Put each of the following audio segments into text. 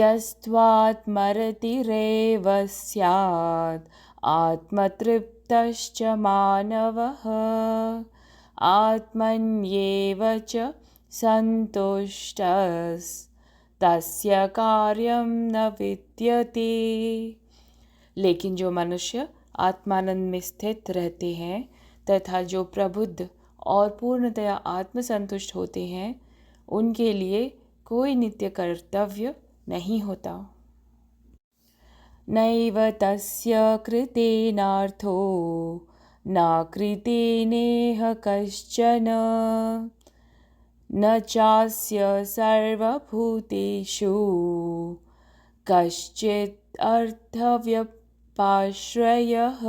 यस्त्वात्मरतिरेव स्यात् आत्मतृप्तश्च मानवः आत्मन्येव च सन्तुष्टस्तस्य कार्यं न विद्यते। लेकिन जो मनुष्य आत्मानंद में स्थित रहते हैं तथा जो प्रबुद्ध और पूर्णतया आत्मसंतुष्ट होते हैं, उनके लिए कोई नित्य कर्तव्य नहीं होता। नैव तस्य कृतेनार्थो न कृतेनेह कश्चन न चास्य सर्वभूतेषु कश्चित् अर्थव्यपाश्रयः।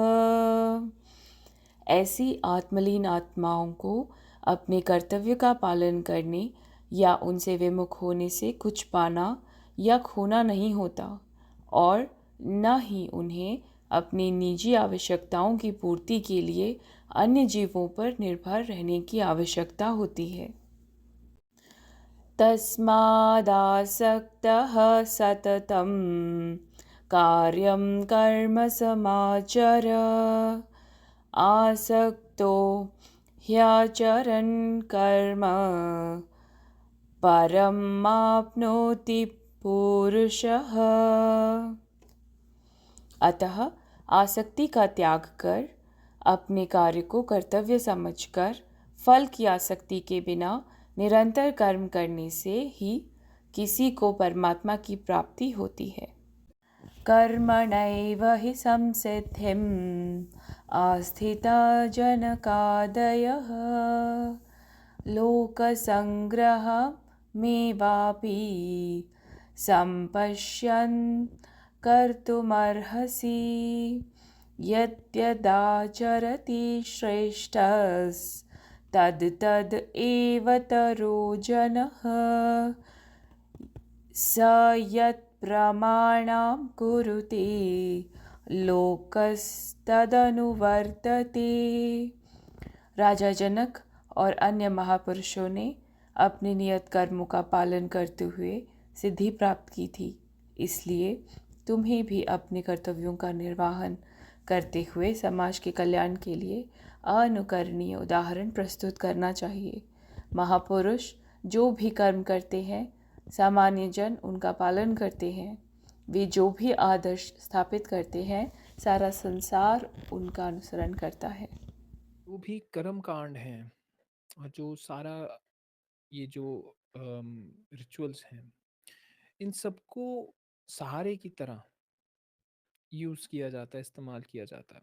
ऐसी आत्मलीन आत्माओं को अपने कर्तव्य का पालन करने या उनसे विमुख होने से कुछ पाना या खोना नहीं होता, और न ही उन्हें अपनी निजी आवश्यकताओं की पूर्ति के लिए अन्य जीवों पर निर्भर रहने की आवश्यकता होती है। तस्मादासक्तः सततं कार्यं कर्म समाचर आसक्तो ह्याचरन् कर्म परं माप्नोति पुरुषः। अतः आसक्ति का त्याग कर अपने कार्य को कर्तव्य समझकर फल की आसक्ति के बिना निरंतर कर्म करने से ही किसी को परमात्मा की प्राप्ति होती है। कर्मणैव हि संसिद्धिम् आस्थिता जनकादयः लोकसंग्रहमेवापि सम्पश्यन् कर्तुमर्हसि यद्यदाचरति श्रेष्ठस्तद् एव तरो जनः स यत् प्रमाणं कुरुते लोकस्तदनुवर्तते। राजा जनक और अन्य महापुरुषों ने अपने नियत कर्मों का पालन करते हुए सिद्धि प्राप्त की थी, इसलिए तुम्हें भी अपने कर्तव्यों का निर्वहन करते हुए समाज के कल्याण के लिए अनुकरणीय उदाहरण प्रस्तुत करना चाहिए। महापुरुष जो भी कर्म करते हैं, सामान्य जन उनका पालन करते हैं। वे जो भी आदर्श स्थापित करते हैं, सारा संसार उनका अनुसरण करता है। जो भी कर्म कांड हैं और जो सारा ये जो रिचुअल्स हैं, इन सबको सहारे की तरह यूज़ किया जाता है, इस्तेमाल किया जाता है।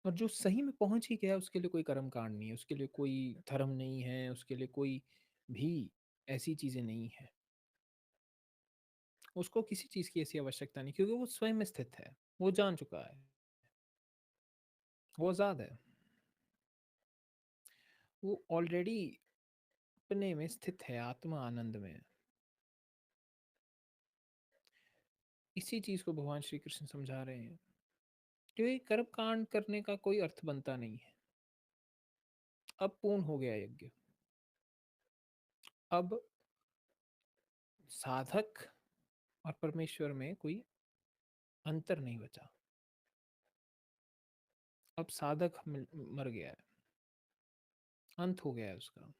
और जो सही में पहुंच ही गया उसके लिए कोई कर्म कांड नहीं है, उसके लिए कोई धर्म नहीं है, उसके लिए कोई भी ऐसी चीज़ें नहीं है। उसको किसी चीज़ की ऐसी आवश्यकता नहीं, क्योंकि वो स्वयं में स्थित है, वो जान चुका है, वो आज़ाद है, वो ऑलरेडी अपने में स्थित है, आत्मा आनंद में। इसी चीज़ को भगवान श्री कृष्ण समझा रहे हैं, क्योंकि कर्म कांड करने का कोई अर्थ बनता नहीं है। अब पूर्ण हो गया यज्ञ। अब साधक और परमेश्वर में कोई अंतर नहीं बचा। अब साधक मर गया है, अंत हो गया है उसका।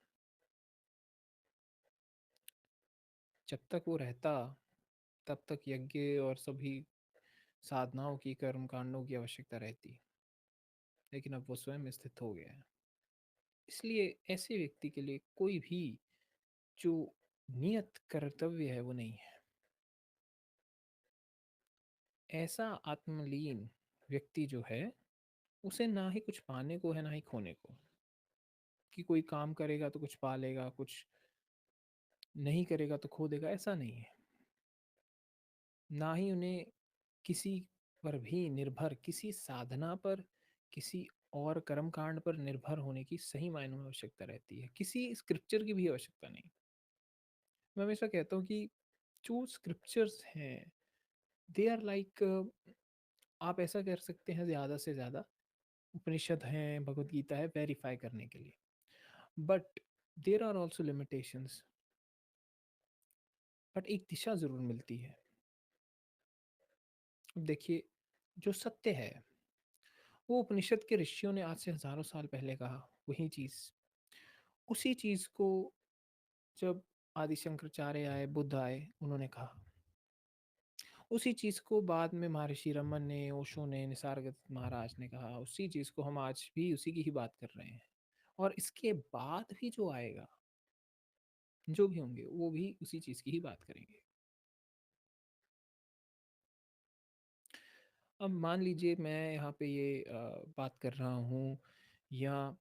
जब तक वो रहता तब तक यज्ञ और सभी साधनाओं की, कर्म कांडों की आवश्यकता रहती, लेकिन अब वो स्वयं स्थित हो गया है। इसलिए ऐसे व्यक्ति के लिए कोई भी जो नियत कर्तव्य है वो नहीं है। ऐसा आत्मलीन व्यक्ति जो है, उसे ना ही कुछ पाने को है ना ही खोने को, कि कोई काम करेगा तो कुछ पा लेगा, कुछ नहीं करेगा तो खो देगा, ऐसा नहीं है। ना ही उन्हें किसी पर भी निर्भर, किसी साधना पर, किसी और कर्मकांड पर निर्भर होने की सही मायनों में आवश्यकता रहती है। किसी स्क्रिप्चर की भी आवश्यकता नहीं। मैं हमेशा कहता हूँ कि जो स्क्रिप्चर्स हैं, दे आर लाइक, आप ऐसा कर सकते हैं ज़्यादा से ज़्यादा उपनिषद हैं, भगवत गीता है, वेरीफाई करने के लिए, but there are also limitations. But एक दिशा ज़रूर मिलती है। अब देखिए, जो सत्य है वो उपनिषद के ऋषियों ने आज से हज़ारों साल पहले कहा, वही चीज़। उसी चीज़ को जब आदि शंकराचार्य आए, बुद्ध आए, उन्होंने कहा। उसी चीज़ को बाद में महर्षि रमन ने, ओशो ने, निसर्गदत्त महाराज ने कहा। उसी चीज़ को हम आज भी उसी की ही बात कर रहे हैं। और इसके बाद भी जो आएगा, जो भी होंगे, वो भी उसी चीज़ की ही बात करेंगे। अब मान लीजिए मैं यहाँ पे ये बात कर रहा हूँ, या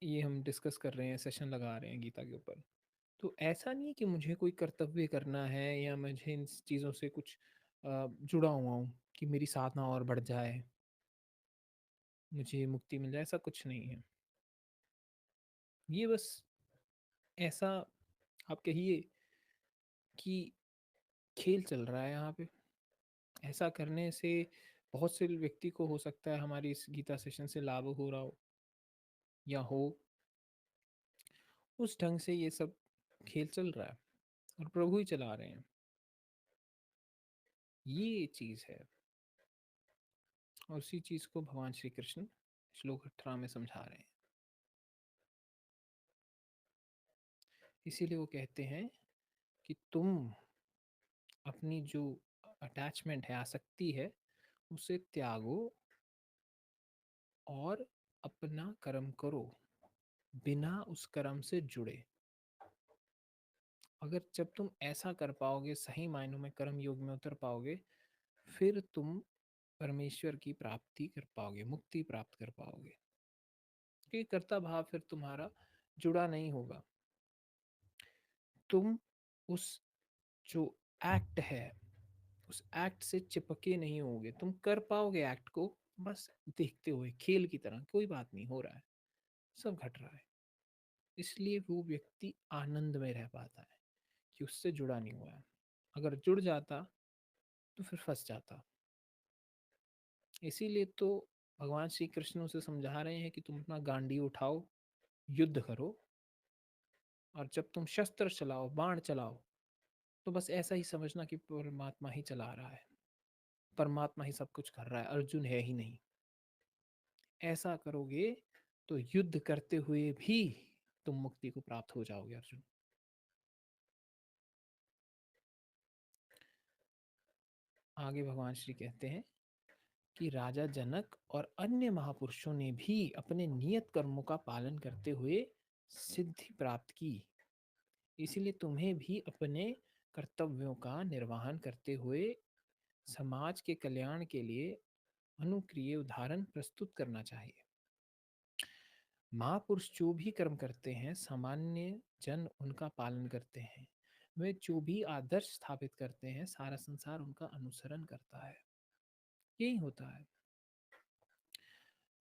ये हम डिस्कस कर रहे हैं, सेशन लगा रहे हैं गीता के ऊपर। तो ऐसा नहीं है कि मुझे कोई कर्तव्य करना है या मुझे इन चीज़ों से कुछ जुड़ा हुआ हूँ कि मेरी साधना और बढ़ जाए, मुझे मुक्ति मिल जाए, ऐसा कुछ नहीं है। ये बस ऐसा, आप कहिए कि खेल चल रहा है यहाँ पे। ऐसा करने से बहुत से व्यक्ति को हो सकता है हमारी इस गीता सेशन से लाभ हो रहा हो, या हो, उस ढंग से ये सब खेल चल रहा है और प्रभु ही चला रहे हैं। ये चीज़ है, और उसी चीज़ को भगवान श्री कृष्ण श्लोक 18 में समझा रहे हैं। इसीलिए वो कहते हैं कि तुम अपनी जो अटैचमेंट है, आसक्ति है, उसे त्यागो और अपना कर्म करो, बिना उस कर्म से जुड़े। अगर जब तुम ऐसा कर पाओगे, सही मायनों में कर्म योग में उतर पाओगे, फिर तुम परमेश्वर की प्राप्ति कर पाओगे, मुक्ति प्राप्त कर पाओगे। क्योंकि कर्ता भाव फिर तुम्हारा जुड़ा नहीं होगा। तुम उस जो एक्ट है, उस एक्ट से चिपके नहीं होगे। तुम कर पाओगे एक्ट को, बस देखते हुए, खेल की तरह, कोई बात नहीं, हो रहा है, सब घट रहा है। इसलिए वो व्यक्ति आनंद में रह पाता है कि उससे जुड़ा नहीं हुआ है। अगर जुड़ जाता तो फिर फंस जाता। इसीलिए तो भगवान श्री कृष्ण उसे समझा रहे हैं कि तुम अपना गांडी उठाओ, युद्ध करो, और जब तुम शस्त्र चलाओ, बाण चलाओ, तो बस ऐसा ही समझना कि परमात्मा ही चला रहा है, परमात्मा ही सब कुछ कर रहा है, अर्जुन है ही नहीं। ऐसा करोगे तो युद्ध करते हुए भी तुम मुक्ति को प्राप्त हो जाओगे अर्जुन। आगे भगवान श्री कहते हैं कि राजा जनक और अन्य महापुरुषों ने भी अपने नियत कर्मों का पालन करते हुए सिद्धि प्राप्त की। इसीलिए तुम्हें भी अपने कर्तव्यों का निर्वहन करते हुए समाज के कल्याण के लिए अनुक्रिय उदाहरण प्रस्तुत करना चाहिए। महापुरुष जो भी कर्म करते हैं, सामान्य जन उनका पालन करते हैं। वे जो भी आदर्श स्थापित करते हैं, सारा संसार उनका अनुसरण करता है। यही होता है।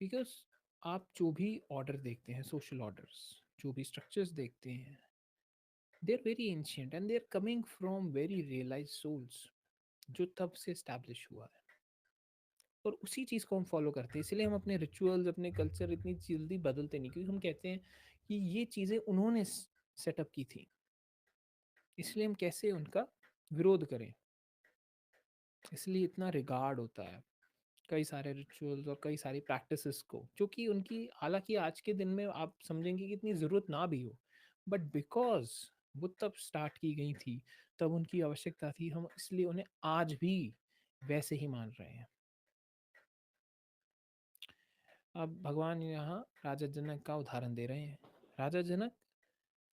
बिकॉज आप जो भी ऑर्डर देखते हैं, सोशल ऑर्डर्स, जो भी स्ट्रक्चर्स देखते हैं, they are very ancient and they are coming from very realise souls, जो तब से स्टैब्लिश हुआ है। और उसी चीज़ को हम फॉलो करते हैं। इसलिए हम अपने रिचुअल्स, अपने कल्चर इतनी जल्दी बदलते नहीं, क्योंकि हम कहते हैं कि ये चीज़ें उन्होंने सेटअप की थी, इसलिए हम कैसे उनका विरोध करें। इसलिए इतना रिगार्ड होता है कई सारे रिचुअल्स और कई सारी प्रैक्टिसेस को, जो कि उनकी, हालांकि आज के दिन में आप समझेंगे कि इतनी ज़रूरत ना भी हो, बट बिकॉज वो तब स्टार्ट की गई थी, तब उनकी आवश्यकता थी, हम इसलिए उन्हें आज भी वैसे ही मान रहे हैं। अब भगवान यहाँ राजा जनक का उदाहरण दे रहे हैं। राजा जनक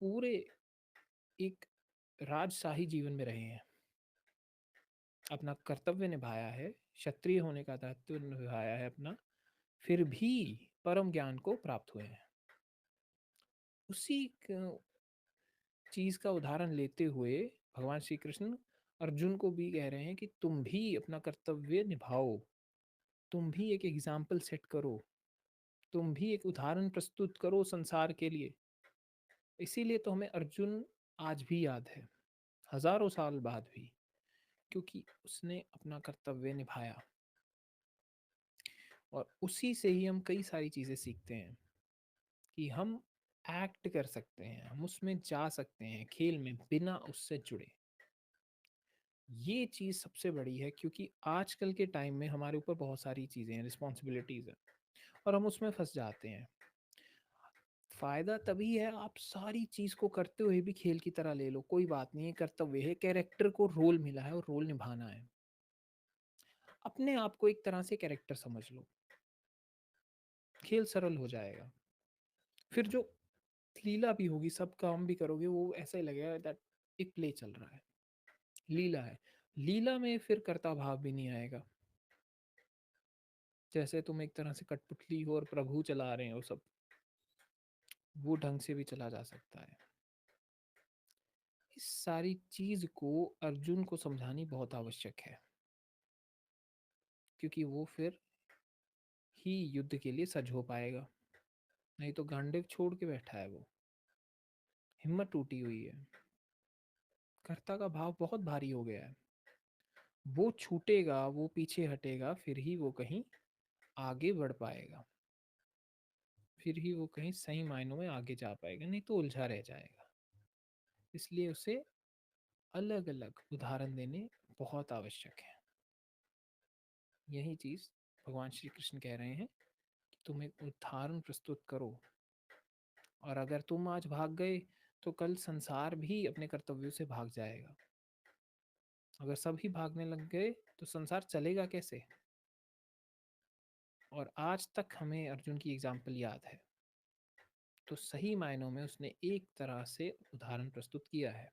पूरे एक राजशाही जीवन में रहे हैं, अपना कर्तव्य निभाया है, क्षत्रिय होने का दायित्व निभाया है अपना, फिर भी परम ज्ञान को प्राप्त हुए हैं। उसी चीज का उदाहरण लेते हुए भगवान श्री कृष्ण अर्जुन को भी कह रहे हैं कि तुम भी अपना कर्तव्य निभाओ, तुम भी एक एग्जाम्पल सेट करो, तुम भी एक उदाहरण प्रस्तुत करो संसार के लिए। इसीलिए तो हमें अर्जुन आज भी याद है, हजारों साल बाद भी, क्योंकि उसने अपना कर्तव्य निभाया। और उसी से ही हम कई सारी चीज़ें सीखते हैं कि हम एक्ट कर सकते हैं, हम उसमें जा सकते हैं खेल में बिना उससे जुड़े। ये चीज़ सबसे बड़ी है, क्योंकि आजकल के टाइम में हमारे ऊपर बहुत सारी चीज़ें हैं, रिस्पॉन्सिबिलिटीज़ हैं, और हम उसमें फंस जाते हैं। फायदा तभी है आप सारी चीज को करते हुए भी खेल की तरह ले लो, कोई बात नहीं है, कर्तव्य है, कैरेक्टर को रोल मिला है और रोल निभाना है। अपने आप को एक तरह से कैरेक्टर समझ लो, खेल सरल हो जाएगा। फिर जो लीला भी होगी, सब काम भी करोगे, वो ऐसा ही लगेगा दैट एक प्ले चल रहा है, लीला है। लीला में फिर कर्ता भाव भी नहीं आएगा, जैसे तुम एक तरह से कठपुतली हो और प्रभु चला रहे हो सब, वो ढंग से भी चला जा सकता है। इस सारी चीज को अर्जुन को समझानी बहुत आवश्यक है, क्योंकि वो फिर ही युद्ध के लिए सज हो पाएगा, नहीं तो गांडीव छोड़ के बैठा है वो, हिम्मत टूटी हुई है, कर्ता का भाव बहुत भारी हो गया है। वो छूटेगा, वो पीछे हटेगा, फिर ही वो कहीं आगे बढ़ पाएगा, फिर ही वो कहीं सही मायनों में आगे जा पाएगा, नहीं तो उलझा रह जाएगा। इसलिए उसे अलग अलग उदाहरण देने बहुत आवश्यक है। यही चीज भगवान श्री कृष्ण कह रहे हैं कि तुम एक उदाहरण प्रस्तुत करो, और अगर तुम आज भाग गए तो कल संसार भी अपने कर्तव्यों से भाग जाएगा। अगर सभी भागने लग गए तो संसार चलेगा कैसे? और आज तक हमें अर्जुन की एग्जाम्पल याद है, तो सही मायनों में उसने एक तरह से उदाहरण प्रस्तुत किया है।